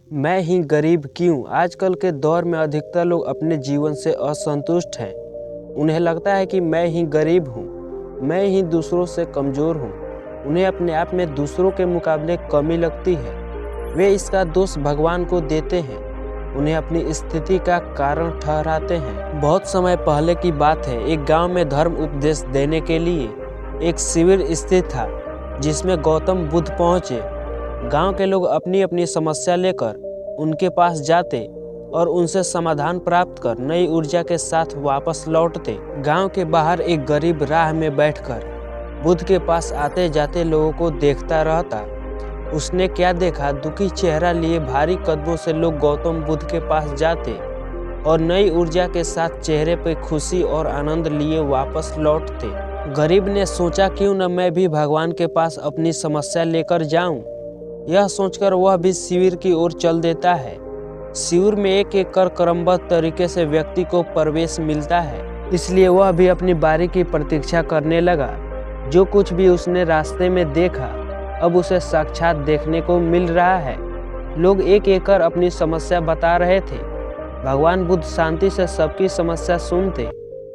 मैं ही गरीब क्यों? आजकल के दौर में अधिकतर लोग अपने जीवन से असंतुष्ट हैं। उन्हें लगता है कि मैं ही गरीब हूँ, मैं ही दूसरों से कमज़ोर हूँ। उन्हें अपने आप में दूसरों के मुकाबले कमी लगती है। वे इसका दोष भगवान को देते हैं, उन्हें अपनी स्थिति का कारण ठहराते हैं। बहुत समय पहले की बात है, एक गांव में धर्म उपदेश देने के लिए एक शिविर स्थित था, जिसमें गौतम बुद्ध पहुँचे। गांव के लोग अपनी अपनी समस्या लेकर उनके पास जाते और उनसे समाधान प्राप्त कर नई ऊर्जा के साथ वापस लौटते। गांव के बाहर एक गरीब राह में बैठकर बुद्ध के पास आते जाते लोगों को देखता रहता। उसने क्या देखा, दुखी चेहरा लिए भारी कदमों से लोग गौतम बुद्ध के पास जाते और नई ऊर्जा के साथ चेहरे पर खुशी और आनंद लिए वापस लौटते। गरीब ने सोचा, क्यों न मैं भी भगवान के पास अपनी समस्या लेकर जाऊं। यह सोचकर वह भी शिविर की ओर चल देता है। शिविर में एक एक कर क्रमबद्ध तरीके से व्यक्ति को प्रवेश मिलता है, इसलिए वह भी अपनी बारी की प्रतीक्षा करने लगा। जो कुछ भी उसने रास्ते में देखा, अब उसे साक्षात देखने को मिल रहा है। लोग एक एक कर अपनी समस्या बता रहे थे। भगवान बुद्ध शांति से सबकी समस्या सुनते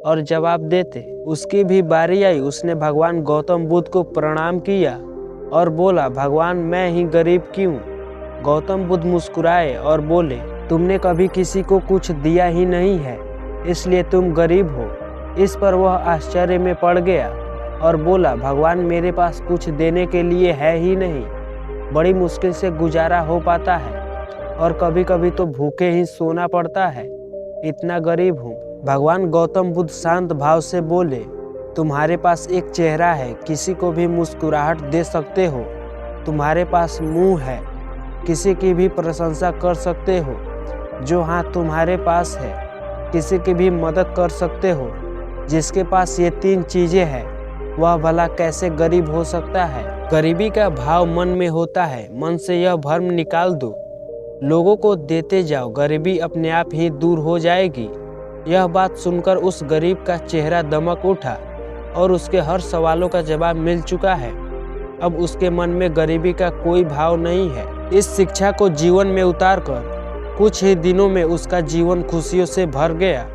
और जवाब देते। उसकी भी बारी आई। उसने भगवान गौतम बुद्ध को प्रणाम किया और बोला, भगवान मैं ही गरीब क्यों? गौतम बुद्ध मुस्कुराए और बोले, तुमने कभी किसी को कुछ दिया ही नहीं है, इसलिए तुम गरीब हो। इस पर वह आश्चर्य में पड़ गया और बोला, भगवान मेरे पास कुछ देने के लिए है ही नहीं। बड़ी मुश्किल से गुजारा हो पाता है और कभी कभी तो भूखे ही सोना पड़ता है, इतना गरीब हूँ। भगवान गौतम बुद्ध शांत भाव से बोले, तुम्हारे पास एक चेहरा है, किसी को भी मुस्कुराहट दे सकते हो। तुम्हारे पास मुंह है, किसी की भी प्रशंसा कर सकते हो। जो हाथ तुम्हारे पास है, किसी की भी मदद कर सकते हो। जिसके पास ये तीन चीज़ें हैं, वह भला कैसे गरीब हो सकता है? गरीबी का भाव मन में होता है, मन से यह भ्रम निकाल दो। लोगों को देते जाओ, गरीबी अपने आप ही दूर हो जाएगी। यह बात सुनकर उस गरीब का चेहरा दमक उठा और उसके हर सवालों का जवाब मिल चुका है। अब उसके मन में गरीबी का कोई भाव नहीं है। इस शिक्षा को जीवन में उतारकर कुछ ही दिनों में उसका जीवन खुशियों से भर गया।